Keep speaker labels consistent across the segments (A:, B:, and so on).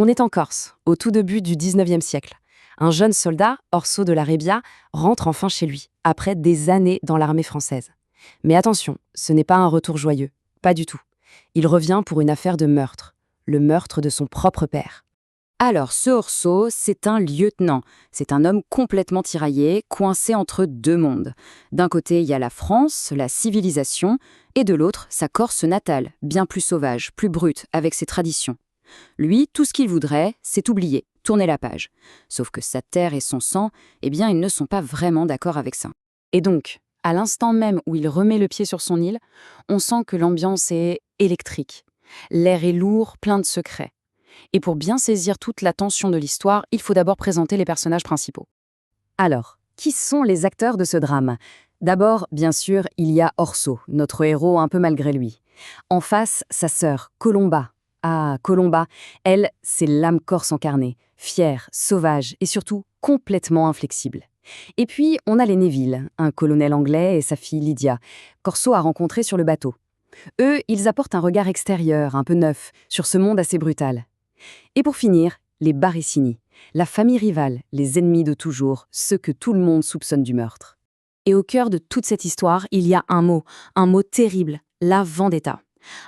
A: On est en Corse, au tout début du 19e siècle. Un jeune soldat, Orso de la Rebbia, rentre enfin chez lui, après des années dans l'armée française. Mais attention, ce n'est pas un retour joyeux, pas du tout. Il revient pour une affaire de meurtre, le meurtre de son propre père.
B: Alors, ce Orso, c'est un lieutenant. C'est un homme complètement tiraillé, coincé entre deux mondes. D'un côté, il y a la France, la civilisation, et de l'autre, sa Corse natale, bien plus sauvage, plus brute, avec ses traditions. Lui, tout ce qu'il voudrait, c'est oublier, tourner la page. Sauf que sa terre et son sang, eh bien, ils ne sont pas vraiment d'accord avec ça.
A: Et donc, à l'instant même où il remet le pied sur son île, on sent que l'ambiance est électrique. L'air est lourd, plein de secrets. Et pour bien saisir toute la tension de l'histoire, il faut d'abord présenter les personnages principaux. Alors, qui sont les acteurs de ce drame? D'abord, bien sûr, il y a Orso, notre héros un peu malgré lui. En face, sa sœur, Colomba. Ah, Colomba, elle, c'est l'âme corse incarnée, fière, sauvage et surtout complètement inflexible. Et puis, on a les Neville, un colonel anglais et sa fille Lydia, qu'Orso a rencontré sur le bateau. Eux, ils apportent un regard extérieur, un peu neuf, sur ce monde assez brutal. Et pour finir, les Barricini, la famille rivale, les ennemis de toujours, ceux que tout le monde soupçonne du meurtre. Et au cœur de toute cette histoire, il y a un mot terrible, la vendetta.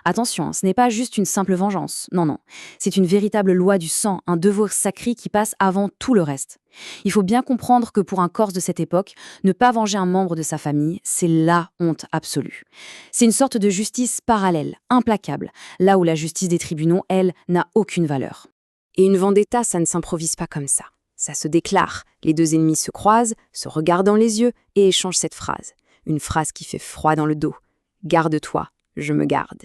A: Attention, ce n'est pas juste une simple vengeance, non, non. C'est une véritable loi du sang, un devoir sacré qui passe avant tout le reste. Il faut bien comprendre que pour un Corse de cette époque, ne pas venger un membre de sa famille, c'est la honte absolue. C'est une sorte de justice parallèle, implacable, là où la justice des tribunaux, elle, n'a aucune valeur. Et une vendetta, ça ne s'improvise pas comme ça. Ça se déclare. Les deux ennemis se croisent, se regardent dans les yeux et échangent cette phrase. Une phrase qui fait froid dans le dos. Garde-toi, je me garde.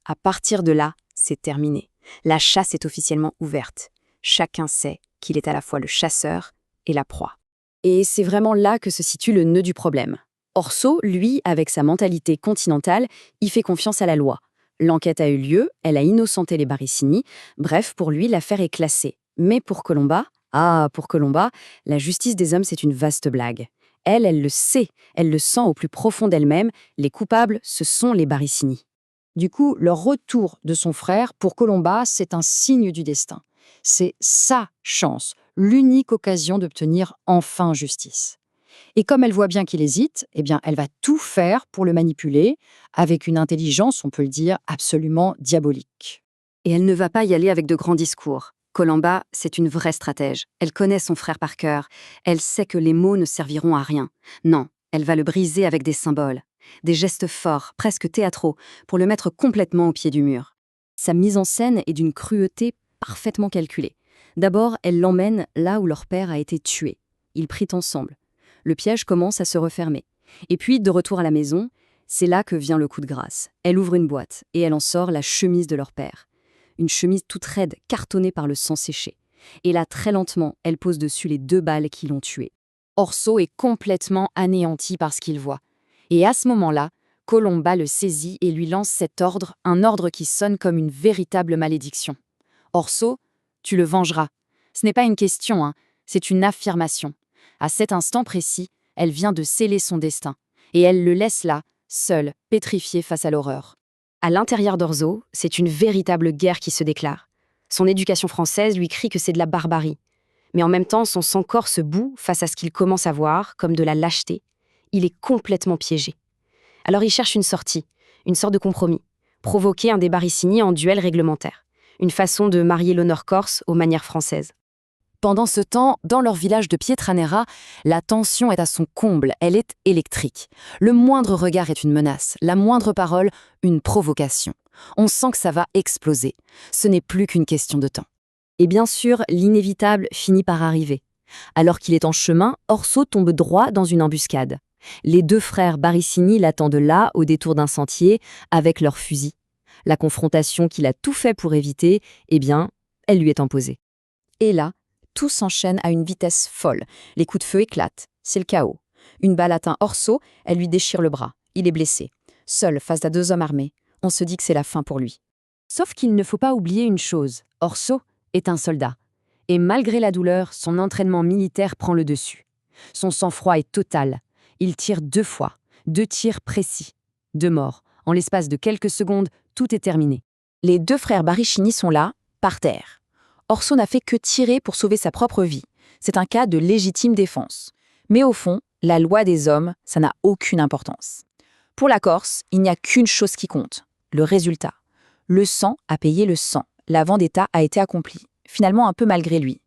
A: À partir de là, c'est terminé. La chasse est officiellement ouverte. Chacun sait qu'il est à la fois le chasseur et la proie. Et c'est vraiment là que se situe le nœud du problème. Orso, lui, avec sa mentalité continentale, y fait confiance à la loi. L'enquête a eu lieu, elle a innocenté les Barricini. Bref, pour lui, l'affaire est classée. Mais pour Colomba, la justice des hommes, c'est une vaste blague. Elle le sait, elle le sent au plus profond d'elle-même. Les coupables, ce sont les Barricini.
C: Du coup, le retour de son frère, pour Colomba, c'est un signe du destin. C'est sa chance, l'unique occasion d'obtenir enfin justice. Et comme elle voit bien qu'il hésite, eh bien, elle va tout faire pour le manipuler, avec une intelligence, on peut le dire, absolument diabolique.
B: Et elle ne va pas y aller avec de grands discours. Colomba, c'est une vraie stratège. Elle connaît son frère par cœur. Elle sait que les mots ne serviront à rien. Non, elle va le briser avec des symboles. Des gestes forts, presque théâtraux, pour le mettre complètement au pied du mur. Sa mise en scène est d'une cruauté parfaitement calculée. D'abord, elle l'emmène là où leur père a été tué. Ils prient ensemble. Le piège commence à se refermer. Et puis, de retour à la maison, c'est là que vient le coup de grâce. Elle ouvre une boîte et elle en sort la chemise de leur père. Une chemise toute raide, cartonnée par le sang séché. Et là, très lentement, elle pose dessus les 2 balles qui l'ont tué. Orso est complètement anéanti par ce qu'il voit. Et à ce moment-là, Colomba le saisit et lui lance cet ordre, un ordre qui sonne comme une véritable malédiction. Orso, tu le vengeras. Ce n'est pas une question, c'est une affirmation. À cet instant précis, elle vient de sceller son destin. Et elle le laisse là, seul, pétrifié face à l'horreur. À l'intérieur d'Orso, c'est une véritable guerre qui se déclare. Son éducation française lui crie que c'est de la barbarie. Mais en même temps, son sang corse bout face à ce qu'il commence à voir comme de la lâcheté. Il est complètement piégé. Alors il cherche une sortie, une sorte de compromis. Provoquer un des Barricini en duel réglementaire. Une façon de marier l'honneur corse aux manières françaises. Pendant ce temps, dans leur village de Pietranera, la tension est à son comble, elle est électrique. Le moindre regard est une menace, la moindre parole, une provocation. On sent que ça va exploser. Ce n'est plus qu'une question de temps. Et bien sûr, l'inévitable finit par arriver. Alors qu'il est en chemin, Orso tombe droit dans une embuscade. Les 2 frères Barricini l'attendent là, au détour d'un sentier, avec leurs fusils. La confrontation qu'il a tout fait pour éviter, eh bien, elle lui est imposée. Et là, tout s'enchaîne à une vitesse folle. Les coups de feu éclatent. C'est le chaos. Une balle atteint Orso, elle lui déchire le bras. Il est blessé. Seul face à 2 hommes armés, on se dit que c'est la fin pour lui. Sauf qu'il ne faut pas oublier une chose. Orso est un soldat. Et malgré la douleur, son entraînement militaire prend le dessus. Son sang-froid est total. Il tire 2 fois. 2 tirs précis. 2 morts. En l'espace de quelques secondes, tout est terminé. Les 2 frères Barricini sont là, par terre.
A: Orso n'a fait que tirer pour sauver sa propre vie. C'est un cas de légitime défense. Mais au fond, la loi des hommes, ça n'a aucune importance. Pour la Corse, il n'y a qu'une chose qui compte, le résultat. Le sang a payé le sang. La vendetta a été accomplie, finalement un peu malgré lui.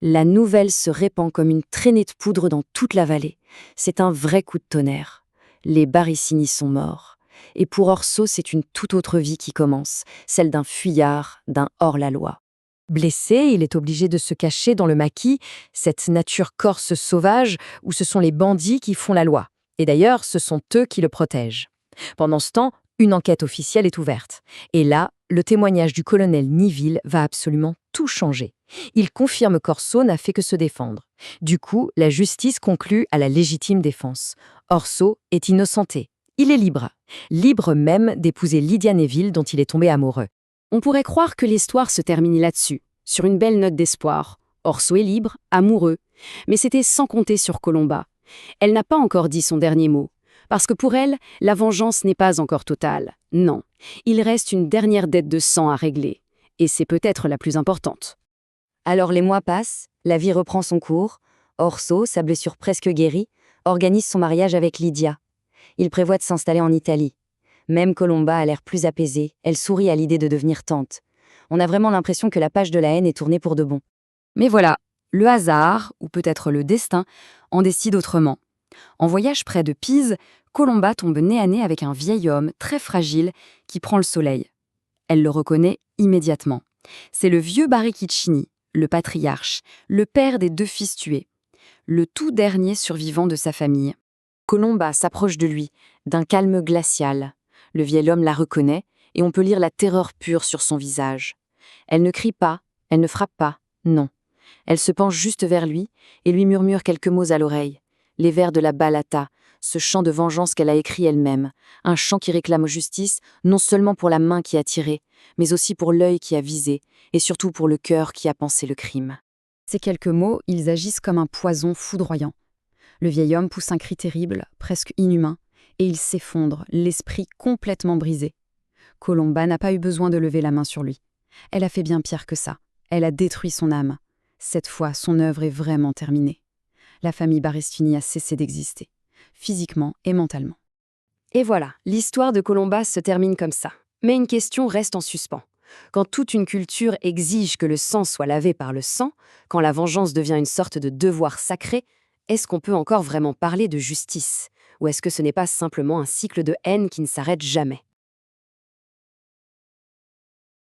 B: La nouvelle se répand comme une traînée de poudre dans toute la vallée. C'est un vrai coup de tonnerre. Les Barissini sont morts. Et pour Orso, c'est une toute autre vie qui commence, celle d'un fuyard, d'un hors-la-loi. Blessé, il est obligé de se cacher dans le maquis, cette nature corse sauvage où ce sont les bandits qui font la loi. Et d'ailleurs, ce sont eux qui le protègent. Pendant ce temps, une enquête officielle est ouverte. Et là, le témoignage du colonel Niville va absolument tout changer. Il confirme qu'Orso n'a fait que se défendre. Du coup, la justice conclut à la légitime défense. Orso est innocenté. Il est libre. Libre même d'épouser Lydia Neville dont il est tombé amoureux. On pourrait croire que l'histoire se termine là-dessus, sur une belle note d'espoir. Orso est libre, amoureux. Mais c'était sans compter sur Colomba. Elle n'a pas encore dit son dernier mot. Parce que pour elle, la vengeance n'est pas encore totale. Non, il reste une dernière dette de sang à régler. Et c'est peut-être la plus importante. Alors les mois passent, la vie reprend son cours. Orso, sa blessure presque guérie, organise son mariage avec Lydia. Il prévoit de s'installer en Italie. Même Colomba a l'air plus apaisée, elle sourit à l'idée de devenir tante. On a vraiment l'impression que la page de la haine est tournée pour de bon. Mais voilà, le hasard, ou peut-être le destin, en décide autrement. En voyage près de Pise, Colomba tombe nez à nez avec un vieil homme très fragile qui prend le soleil. Elle le reconnaît immédiatement. C'est le vieux Baricchini, le patriarche, le père des 2 fils tués, le tout dernier survivant de sa famille. Colomba s'approche de lui, d'un calme glacial. Le vieil homme la reconnaît et on peut lire la terreur pure sur son visage. Elle ne crie pas, elle ne frappe pas, non. Elle se penche juste vers lui et lui murmure quelques mots à l'oreille. Les vers de la Balata, ce chant de vengeance qu'elle a écrit elle-même, un chant qui réclame justice non seulement pour la main qui a tiré, mais aussi pour l'œil qui a visé, et surtout pour le cœur qui a pensé le crime. Ces quelques mots, ils agissent comme un poison foudroyant. Le vieil homme pousse un cri terrible, presque inhumain, et il s'effondre, l'esprit complètement brisé. Colomba n'a pas eu besoin de lever la main sur lui. Elle a fait bien pire que ça. Elle a détruit son âme. Cette fois, son œuvre est vraiment terminée. La famille Barestini a cessé d'exister, physiquement et mentalement. Et voilà, l'histoire de Colomba se termine comme ça. Mais une question reste en suspens. Quand toute une culture exige que le sang soit lavé par le sang, quand la vengeance devient une sorte de devoir sacré, est-ce qu'on peut encore vraiment parler de justice ? Ou est-ce que ce n'est pas simplement un cycle de haine qui ne s'arrête jamais ?